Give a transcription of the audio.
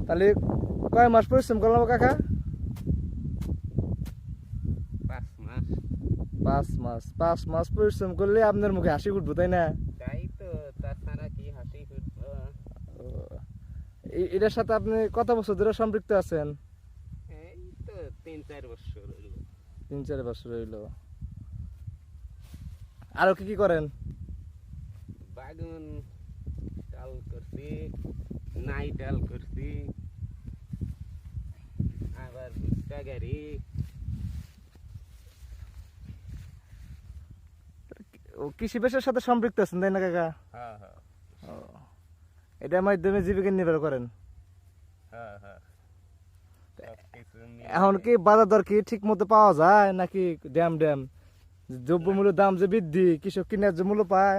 তাহলে কয় মাস পরিশ্রম করলাম কাকা? 5 মাস। 5 মাস পরিশ্রম করলে আপনার মুখে হাসি উঠবো, তাই না? তাই তো, তাছাড়া কি হাসি ফুটবো? এটার সাথে আপনি কত বছর ধরে সম্পৃক্ত আছেন? এই তো 3-4 বছর হলো। 3-4 বছর হইল। আরো কি কি করেন? বাগুন ডাল করছি, নাই ডাল করছি, আবার ভুট্টা গাড়ি। কৃষি পেশার সাথে সম্পৃক্ত আছেন, তাই না কাকা? হ্যাঁ হ্যাঁ এটার মাধ্যমে জীবিকা নির্বাহ করেন। হ্যাঁ হ্যাঁ, সবকিছু নিয়ে। এখন কি বাজার দর কি ঠিক মতো পাওয়া যায় নাকি ড্যাম দ্রব্যমূল্যের দাম যে বৃদ্ধি, কৃষক কি ন্যায্য মূল্য পায়?